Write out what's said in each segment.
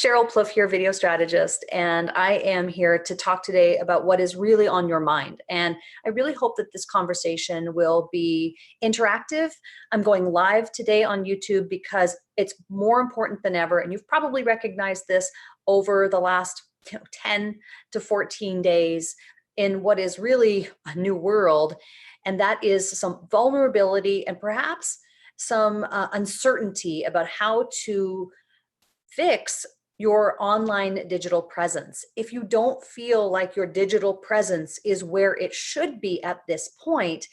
Sheryl Plouffe here, video strategist, and I am here to talk today about what is really on your mind. And I really hope that this conversation will be interactive. I'm going live today on YouTube because it's more important than ever, and you've probably recognized this over the last 10 to 14 days in what is really a new world, and that is some vulnerability and perhaps some uncertainty about how to fix your online digital presence. If you don't feel like your digital presence is where it should be at this point,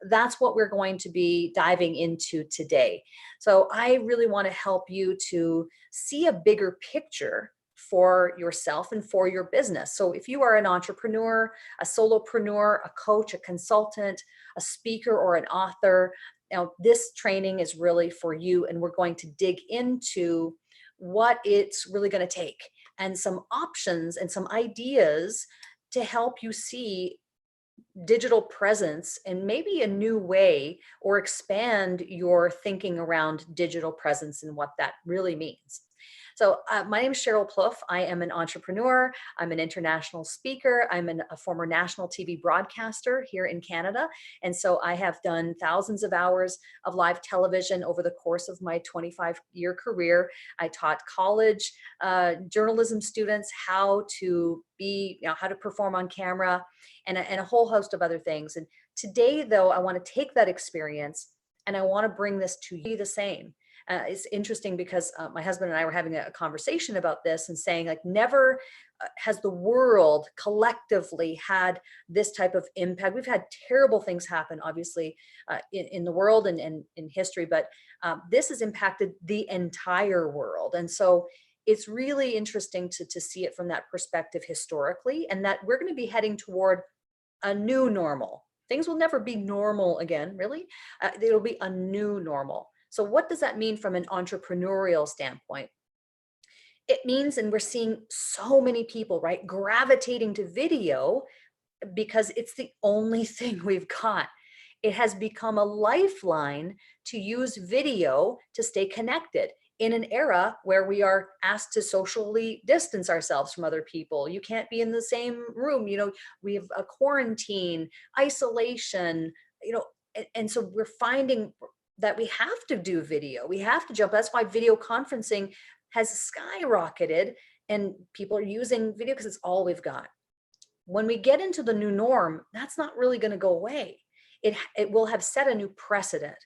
that's what we're going to be diving into today. So I really want to help you to see a bigger picture for yourself and for your business. So if you are an entrepreneur, a solopreneur, a coach, a consultant, a speaker, or an author, this training is really for you, and we're going to dig into what it's really going to take and some options and some ideas to help you see digital presence in maybe a new way, or expand your thinking around digital presence and what that really means. So my name is Sheryl Plouffe. I am an entrepreneur. I'm an international speaker. I'm a former national TV broadcaster here in Canada. And so I have done thousands of hours of live television over the course of my 25-year career. I taught college journalism students how to how to perform on camera, and a whole host of other things. And today, though, I want to take that experience and I want to bring this to you the same. It's interesting because my husband and I were having a conversation about this and saying, like, never has the world collectively had this type of impact. We've had terrible things happen, obviously, in the world and in history, but this has impacted the entire world. And so it's really interesting to see it from that perspective historically, and that we're going to be heading toward a new normal. Things will never be normal again, really. It'll be a new normal. So what does that mean from an entrepreneurial standpoint? It means, and we're seeing so many people, right, gravitating to video because it's the only thing we've got. It has become a lifeline to use video to stay connected in an era where we are asked to socially distance ourselves from other people. You can't be in the same room. We have a quarantine, isolation, and so we're finding that we have to do video. We have to jump. That's why video conferencing has skyrocketed, and people are using video because it's all we've got. When we get into the new norm, that's not really going to go away. It will have set a new precedent.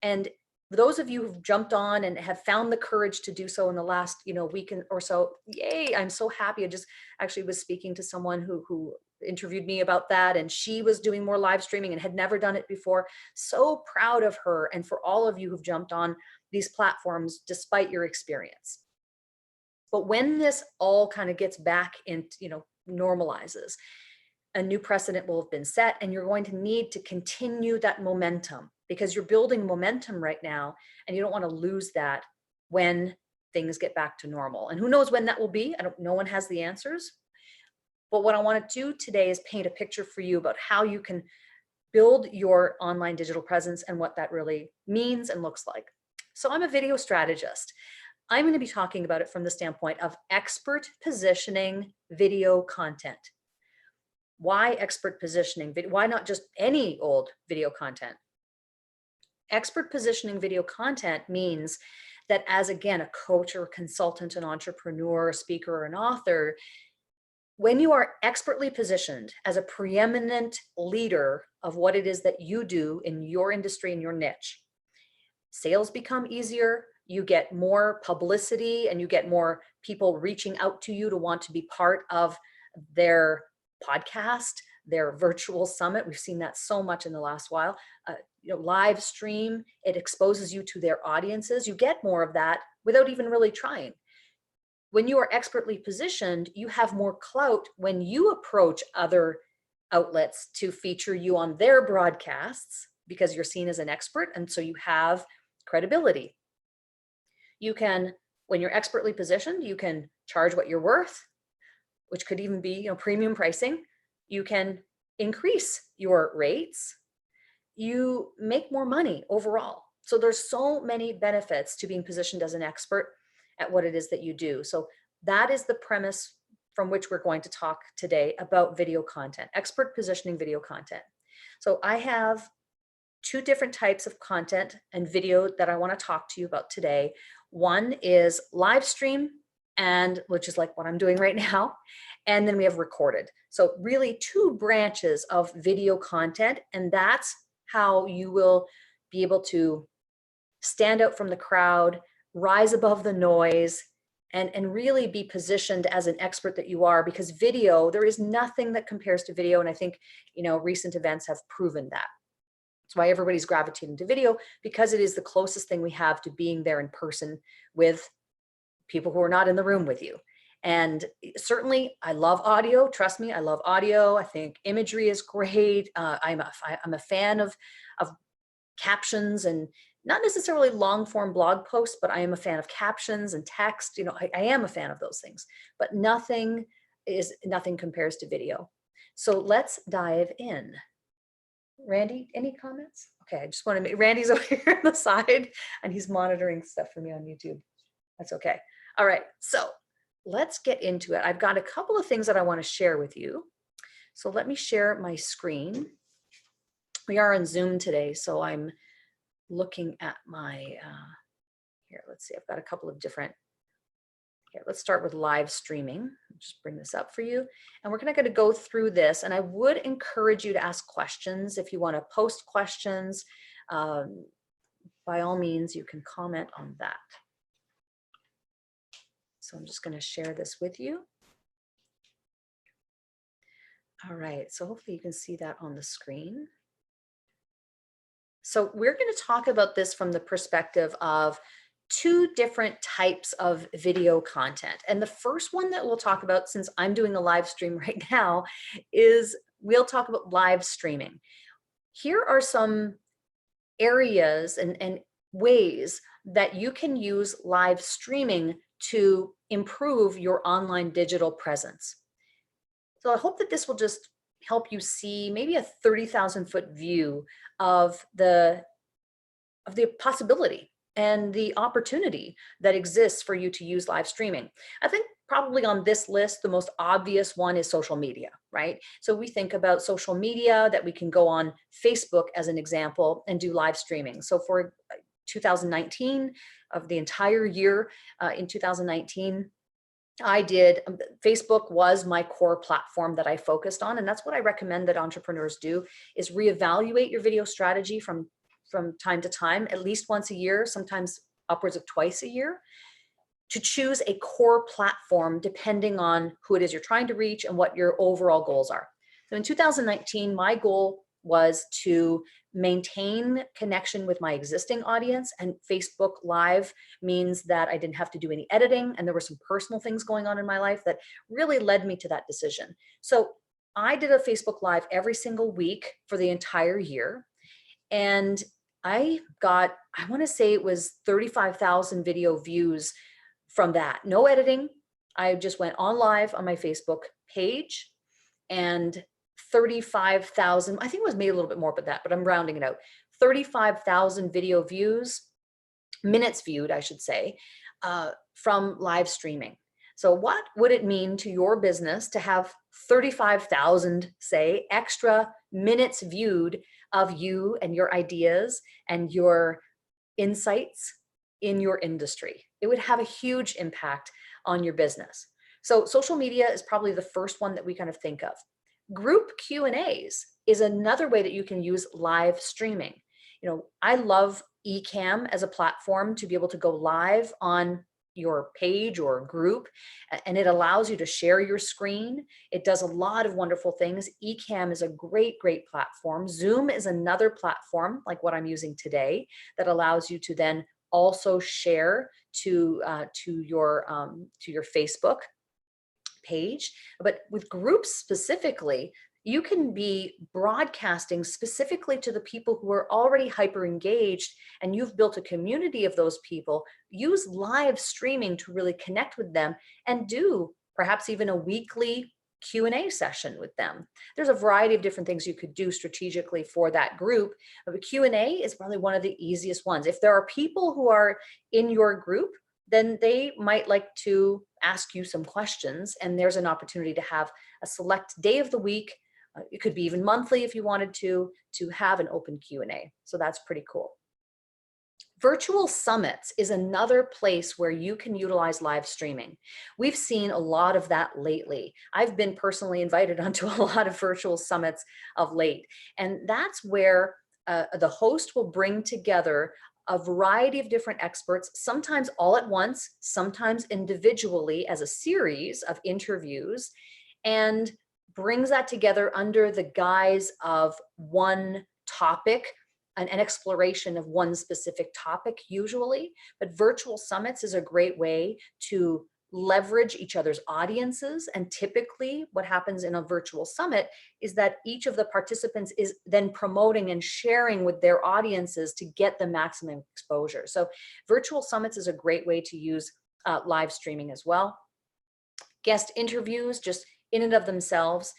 And those of you who've jumped on and have found the courage to do so in the last week or so, yay, I'm so happy. I just actually was speaking to someone who interviewed me about that, and she was doing more live streaming and had never done it before. So proud of her, and for all of you who've jumped on these platforms despite your experience. But when this all kind of gets back into, normalizes, a new precedent will have been set, and you're going to need to continue that momentum, because you're building momentum right now, and you don't want to lose that when things get back to normal. And who knows when that will be? No one has the answers. But what I want to do today is paint a picture for you about how you can build your online digital presence and what that really means and looks like. So I'm a video strategist. I'm going to be talking about it from the standpoint of expert positioning video content. Why expert positioning? Why not just any old video content? Expert positioning video content means that as, again, a coach or a consultant, an entrepreneur, a speaker, or an author, when you are expertly positioned as a preeminent leader of what it is that you do in your industry and your niche, sales become easier, you get more publicity, and you get more people reaching out to you to want to be part of their podcast, their virtual summit. We've seen that so much in the last while. Live stream, it exposes you to their audiences. You get more of that without even really trying. When you are expertly positioned, you have more clout when you approach other outlets to feature you on their broadcasts, because you're seen as an expert, and so you have credibility. You can, when you're expertly positioned, you can charge what you're worth, which could even be premium pricing. You can increase your rates. You make more money overall. So there's so many benefits to being positioned as an expert at what it is that you do. So That is the premise from which we're going to talk today about video content, expert positioning video content. So I have two different types of content and video that I want to talk to you about today. One is live stream, and which is like what I'm doing right now. And then we have recorded. So really two branches of video content, and that's how you will be able to stand out from the crowd, rise above the noise, and really be positioned as an expert that you are, because video, there is nothing that compares to video. And I think, you know, recent events have proven that. That's why everybody's gravitating to video, because it is the closest thing we have to being there in person with people who are not in the room with you. And certainly I love audio. Trust me, I love audio. I think imagery is great. I'm a fan of captions, and not necessarily long form blog posts, but I am a fan of captions and text. You know, I am a fan of those things, but nothing compares to video. So let's dive in. Randy, any comments? Okay, I just want to make, Randy's over here on the side and he's monitoring stuff for me on YouTube. That's okay. All right, so let's get into it. I've got a couple of things that I want to share with you. So let me share my screen. We are on Zoom today, so I'm looking at my, here, let's see, I've got a couple of different, okay, let's start with live streaming. I'll just bring this up for you. And we're going to go through this, and I would encourage you to ask questions. If you want to post questions, by all means, you can comment on that. So I'm just going to share this with you. All right, so hopefully you can see that on the screen. So we're going to talk about this from the perspective of two different types of video content. And the first one that we'll talk about, since I'm doing a live stream right now, is we'll talk about live streaming. Here are some areas and ways that you can use live streaming to improve your online digital presence. So I hope that this will just help you see maybe a 30,000-foot view of the possibility and the opportunity that exists for you to use live streaming. I think probably on this list, the most obvious one is social media, right? So we think about social media that we can go on Facebook as an example and do live streaming. So for 2019, of the entire year in 2019, I did, Facebook was my core platform that I focused on. And that's what I recommend that entrepreneurs do, is reevaluate your video strategy from time to time, at least once a year, sometimes upwards of twice a year, to choose a core platform depending on who it is you're trying to reach and what your overall goals are. So in 2019, my goal was to maintain connection with my existing audience, and Facebook Live means that I didn't have to do any editing, and there were some personal things going on in my life that really led me to that decision. So I did a Facebook Live every single week for the entire year, and I got, I want to say it was 35,000 video views from that. No editing. I just went on live on my Facebook page, and 35,000, I think it was maybe a little bit more than that, but I'm rounding it out. 35,000 video views, minutes viewed, I should say, from live streaming. So what would it mean to your business to have 35,000, say, extra minutes viewed of you and your ideas and your insights in your industry? It would have a huge impact on your business. So social media is probably the first one that we kind of think of. Group Q&As is another way that you can use live streaming. You know, I love eCam as a platform to be able to go live on your page or group, and it allows you to share your screen. It does a lot of wonderful things. eCam is a great platform. Zoom is another platform like what I'm using today that allows you to then also share to your Facebook page. But with groups specifically, you can be broadcasting specifically to the people who are already hyper engaged, and you've built a community of those people. Use live streaming to really connect with them and do perhaps even a weekly Q&A session with them. There's a variety of different things you could do strategically for that group, but the Q&A is probably one of the easiest ones. If there are people who are in your group, then they might like to ask you some questions, and there's an opportunity to have a select day of the week. It could be even monthly if you wanted to have an open Q&A. So that's pretty cool. Virtual summits is another place where you can utilize live streaming. We've seen a lot of that lately. I've been personally invited onto a lot of virtual summits of late, and that's where the host will bring together a variety of different experts, sometimes all at once, sometimes individually as a series of interviews, and brings that together under the guise of one topic, an exploration of one specific topic usually. But virtual summits is a great way to leverage each other's audiences. And typically what happens in a virtual summit is that each of the participants is then promoting and sharing with their audiences to get the maximum exposure. So virtual summits is a great way to use live streaming as well. Guest interviews, just in and of themselves,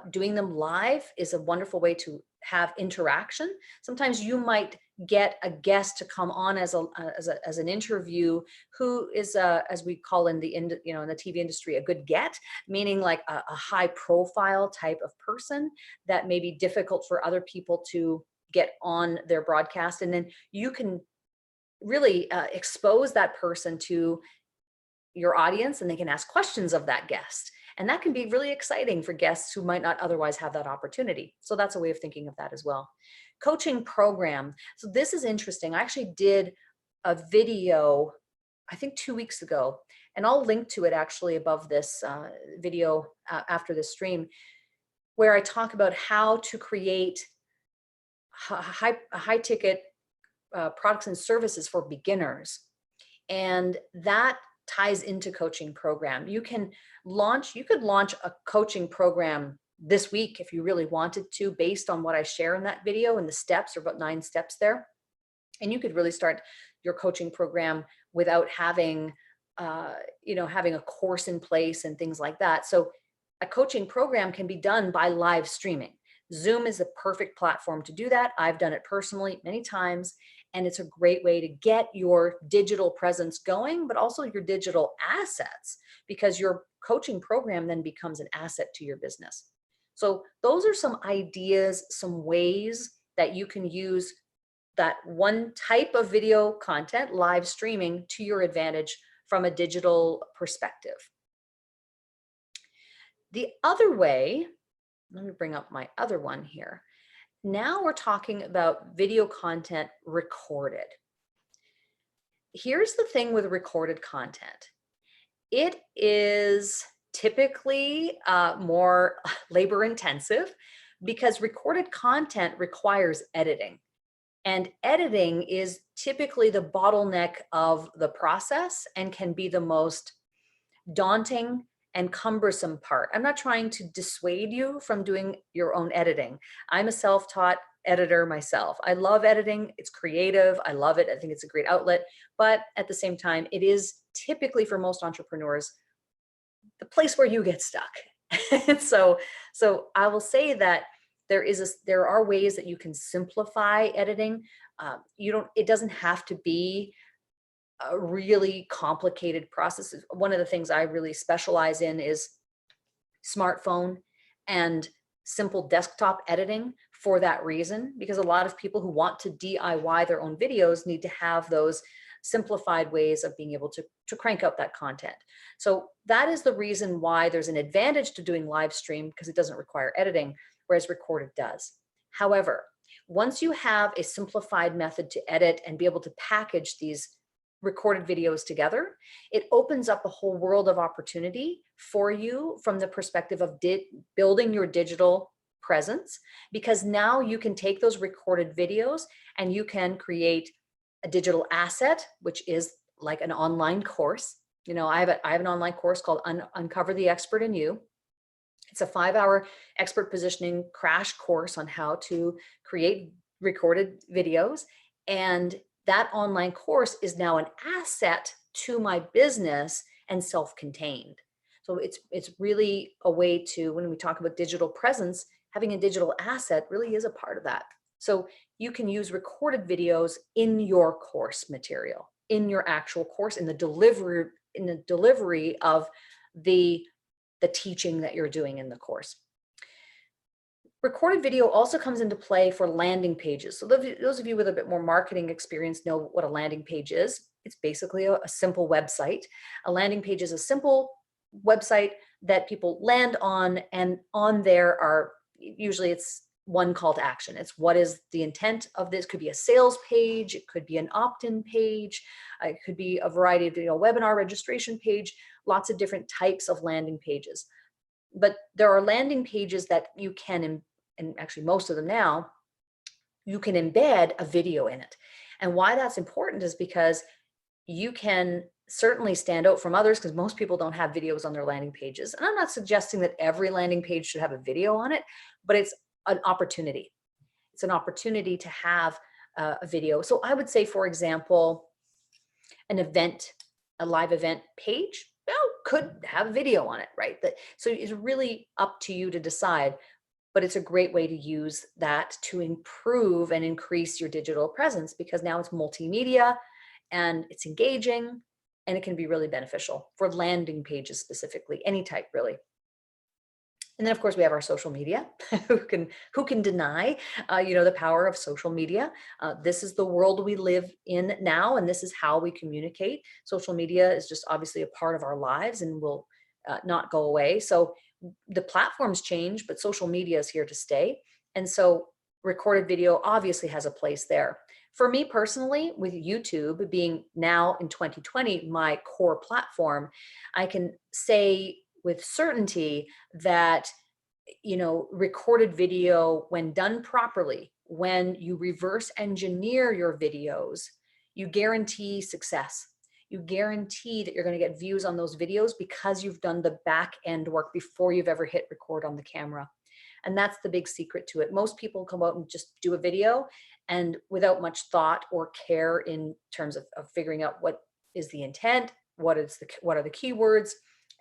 doing them live is a wonderful way to have interaction. Sometimes you might get a guest to come on as an interview who is as we call in the in the TV industry, a good get, meaning like a high profile type of person that may be difficult for other people to get on their broadcast, and then you can really expose that person to your audience, and they can ask questions of that guest. And that can be really exciting for guests who might not otherwise have that opportunity. So that's a way of thinking of that as well. Coaching program. So this is interesting. I actually did a video, I think 2 weeks ago, and I'll link to it actually above this video after this stream, where I talk about how to create high ticket products and services for beginners. And that ties into coaching program. You could launch a coaching program this week if you really wanted to, based on what I share in that video, and the steps are about 9 steps there. And you could really start your coaching program without having, having a course in place and things like that. So a coaching program can be done by live streaming. Zoom is the perfect platform to do that. I've done it personally many times, and it's a great way to get your digital presence going, but also your digital assets, because your coaching program then becomes an asset to your business. So those are some ideas, some ways that you can use that one type of video content, live streaming, to your advantage from a digital perspective. The other way, let me bring up my other one here. Now we're talking about video content recorded. Here's the thing with recorded content. It is typically more labor intensive, because recorded content requires editing. And editing is typically the bottleneck of the process and can be the most daunting and cumbersome part. I'm not trying to dissuade you from doing your own editing. I'm a self-taught editor myself. I love editing. It's creative. I love it. I think it's a great outlet. But at the same time, it is typically, for most entrepreneurs, the place where you get stuck. so I will say that there are ways that you can simplify editing. It doesn't have to be a really complicated process. One of the things I really specialize in is smartphone and simple desktop editing for that reason, because a lot of people who want to DIY their own videos need to have those simplified ways of being able to crank out that content. So that is the reason why there's an advantage to doing live stream, because it doesn't require editing, whereas recorded does. However, once you have a simplified method to edit and be able to package these recorded videos together, it opens up a whole world of opportunity for you from the perspective of building your digital presence, because now you can take those recorded videos and you can create a digital asset, which is like an online course. I have an online course called Uncover the Expert in You. It's a 5-hour expert positioning crash course on how to create recorded videos. And that online course is now an asset to my business and self-contained. So it's really a way to, when we talk about digital presence, having a digital asset really is a part of that. So you can use recorded videos in your course material, in your actual course, in the in the delivery of the teaching that you're doing in the course. Recorded video also comes into play for landing pages. So those of you with a bit more marketing experience know what a landing page is. It's basically a simple website. A landing page is a simple website that people land on, and on there are usually it's one call to action. It's what is the intent of this. Could be a sales page, it could be an opt-in page, it could be a variety of webinar registration page, lots of different types of landing pages. But there are landing pages that you can, and actually most of them now, you can embed a video in it. And why that's important is because you can certainly stand out from others, because most people don't have videos on their landing pages. And I'm not suggesting that every landing page should have a video on it, but it's an opportunity. It's an opportunity to have a video. So I would say, for example, an event, a live event page, could have video on it, right? So it's really up to you to decide, but it's a great way to use that to improve and increase your digital presence, because now it's multimedia and it's engaging, and it can be really beneficial for landing pages specifically, any type really. And then of course we have our social media. Who can deny, the power of social media? This is the world we live in now, and this is how we communicate. Social media is just obviously a part of our lives and will not go away. So the platforms change, but social media is here to stay. And so recorded video obviously has a place there. For me personally, with YouTube being now in 2020 my core platform, I can say with certainty that recorded video, when done properly, when you reverse engineer your videos, you guarantee success. You guarantee that you're going to get views on those videos because you've done the back end work before you've ever hit record on the camera. And that's the big secret to it. Most people come out and just do a video, and without much thought or care in terms of figuring out what is the intent, what are the keywords,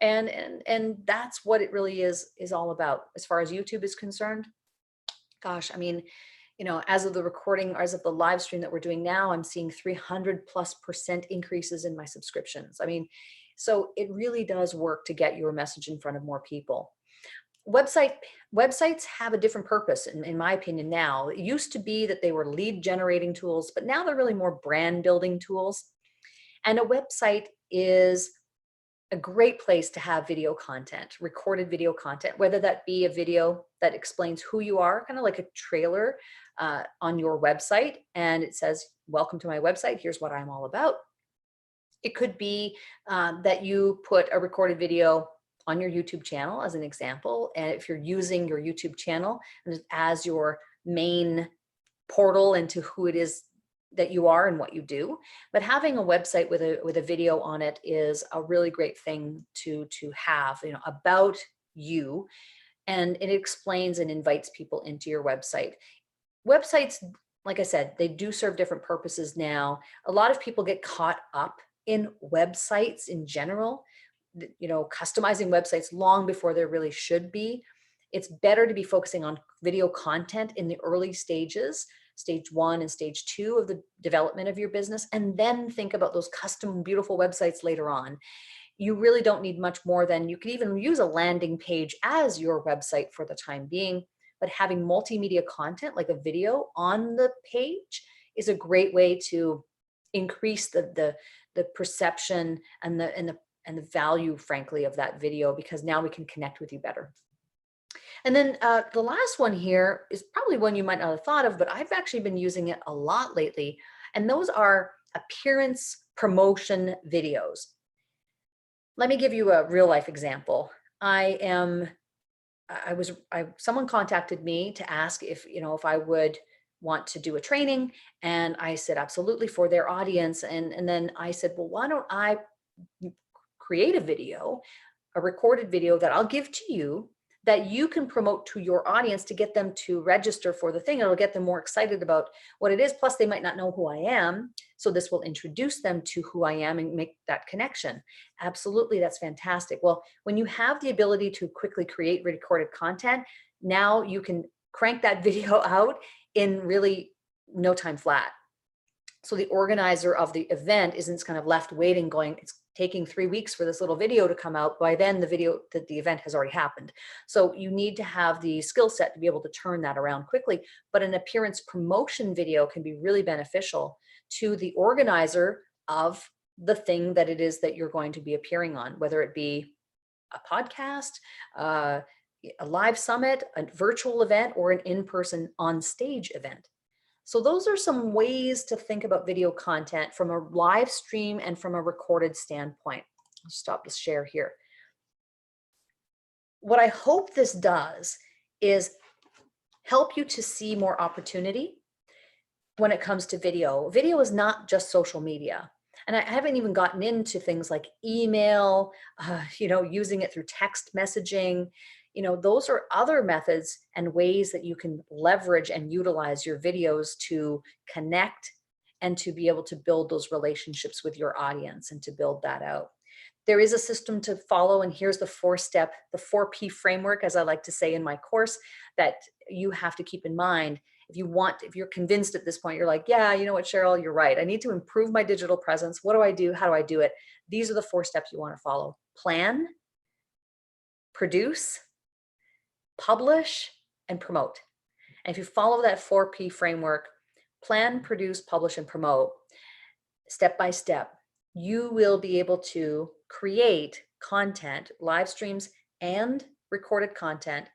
and that's what it really is all about. As far as YouTube is concerned, gosh, I mean, as of the recording, as of the live stream that we're doing now, I'm seeing 300+% increases in my subscriptions. I mean, so it really does work to get your message in front of more people. Websites have a different purpose, in my opinion now. It used to be that they were lead generating tools, but now they're really more brand building tools. And a website is a great place to have video content, recorded video content, whether that be a video that explains who you are, kind of like a trailer on your website, and it says, welcome to my website, here's what I'm all about. It could be that you put a recorded video on your YouTube channel as an example, and if you're using your YouTube channel as your main portal into who it is that you are and what you do. But having a website with a video on it is a really great thing to have, about you, and it explains and invites people into your website. Websites, like I said, they do serve different purposes now. A lot of people get caught up in websites in general, customizing websites long before there really should be. It's better to be focusing on video content in the early stages, stage 1 and stage 2 of the development of your business, and then think about those custom beautiful websites later on. You really don't need much more than, you could even use a landing page as your website for the time being, but having multimedia content like a video on the page is a great way to increase the perception and the value, frankly, of that video, because now we can connect with you better. And then the last one here is probably one you might not have thought of, but I've actually been using it a lot lately. And those are appearance promotion videos. Let me give you a real life example. Someone contacted me to ask if I would want to do a training, and I said absolutely, for their audience. And then I said, well, why don't I create a video, a recorded video that I'll give to you, that you can promote to your audience to get them to register for the thing. It'll get them more excited about what it is. Plus, they might not know who I am. So this will introduce them to who I am and make that connection. Absolutely, that's fantastic. Well, when you have the ability to quickly create recorded content, now you can crank that video out in really no time flat. So the organizer of the event isn't kind of left waiting going, it's taking 3 weeks for this little video to come out. By then the event has already happened. So you need to have the skill set to be able to turn that around quickly. But an appearance promotion video can be really beneficial to the organizer of the thing that it is that you're going to be appearing on, whether it be a podcast, a live summit, a virtual event, or an in-person on-stage event. So those are some ways to think about video content from a live stream and from a recorded standpoint. I'll stop the share here. What I hope this does is help you to see more opportunity when it comes to video. Video is not just social media. And I haven't even gotten into things like email, using it through text messaging. Those are other methods and ways that you can leverage and utilize your videos to connect and to be able to build those relationships with your audience and to build that out. There is a system to follow, and here's the 4-step, the 4P framework, as I like to say in my course, that you have to keep in mind. If you're convinced at this point, you're like, yeah, you know what, Sheryl, you're right. I need to improve my digital presence. What do I do? How do I do it? These are the 4 steps you want to follow. Plan, produce, publish, and promote. And if you follow that 4P framework, plan, produce, publish, and promote, step by step, you will be able to create content, live streams, and recorded content,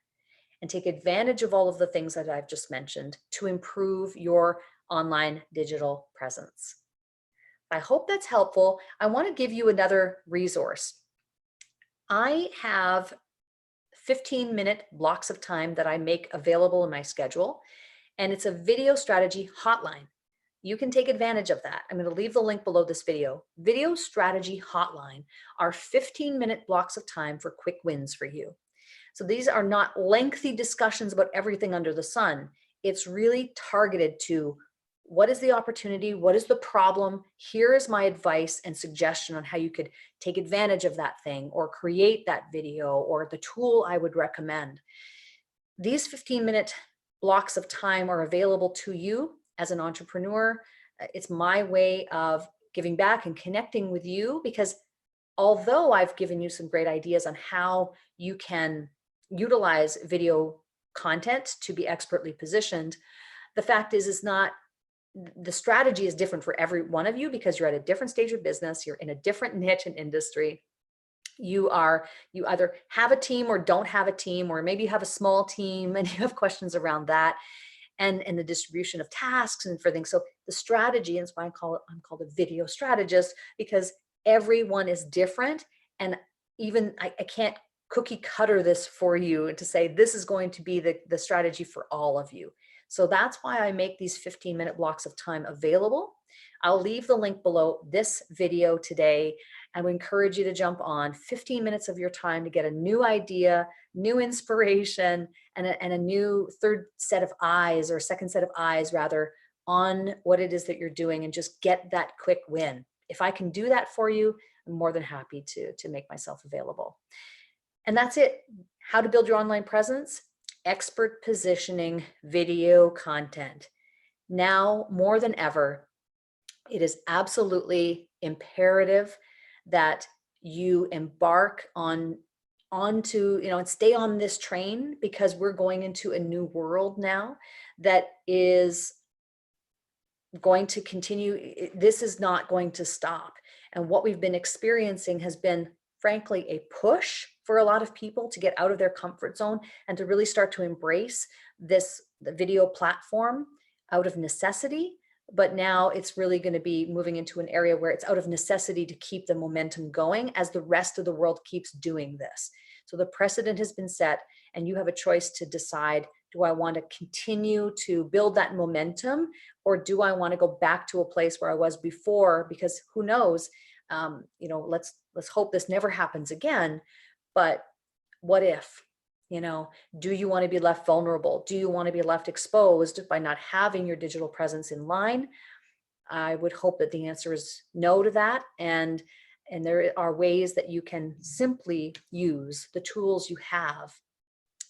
and take advantage of all of the things that I've just mentioned to improve your online digital presence. I hope that's helpful. I want to give you another resource. I have 15-minute blocks of time that I make available in my schedule, and it's a video strategy hotline. You can take advantage of that. I'm going to leave the link below this video. Video strategy hotline are 15-minute blocks of time for quick wins for you. So these are not lengthy discussions about everything under the sun. It's really targeted to what is the opportunity, what is the problem, here is my advice and suggestion on how you could take advantage of that thing or create that video or the tool I would recommend. These 15-minute blocks of time are available to you as an entrepreneur. It's my way of giving back and connecting with you, because although I've given you some great ideas on how you can utilize video content to be expertly positioned, the fact is not, the strategy is different for every one of you, because you're at a different stage of business, you're in a different niche and industry. You either have a team or don't have a team, or maybe you have a small team and you have questions around that and the distribution of tasks and for things. So the strategy, and that's why I'm called a video strategist, because everyone is different. And even I can't cookie cutter this for you to say this is going to be the strategy for all of you. So that's why I make these 15-minute blocks of time available. I'll leave the link below this video today, and we encourage you to jump on 15 minutes of your time to get a new idea, new inspiration, and a new third set of eyes, or second set of eyes rather, on what it is that you're doing, and just get that quick win. If I can do that for you, I'm more than happy to make myself available. And that's it. How to build your online presence, expert positioning, video content. Now more than ever, it is absolutely imperative that you embark onto, and stay on this train, because we're going into a new world now that is going to continue. This is not going to stop. And what we've been experiencing has been, frankly, a push for a lot of people to get out of their comfort zone and to really start to embrace the video platform out of necessity. But now it's really going to be moving into an area where it's out of necessity to keep the momentum going as the rest of the world keeps doing this. So the precedent has been set, and you have a choice to decide, do I want to continue to build that momentum, or do I want to go back to a place where I was before? Because who knows, let's hope this never happens again. But what if, do you want to be left vulnerable? Do you want to be left exposed by not having your digital presence in line? I would hope that the answer is no to that. And there are ways that you can simply use the tools you have,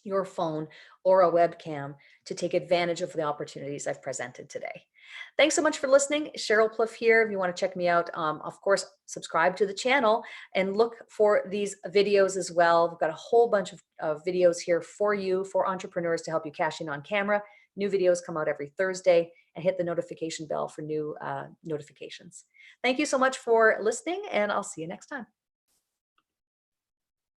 your phone or a webcam, to take advantage of the opportunities I've presented today. Thanks so much for listening. Sheryl Plouffe here. If you want to check me out, of course, subscribe to the channel and look for these videos as well. We've got a whole bunch of videos here for you, for entrepreneurs to help you cash in on camera. New videos come out every Thursday, and hit the notification bell for new notifications. Thank you so much for listening, and I'll see you next time.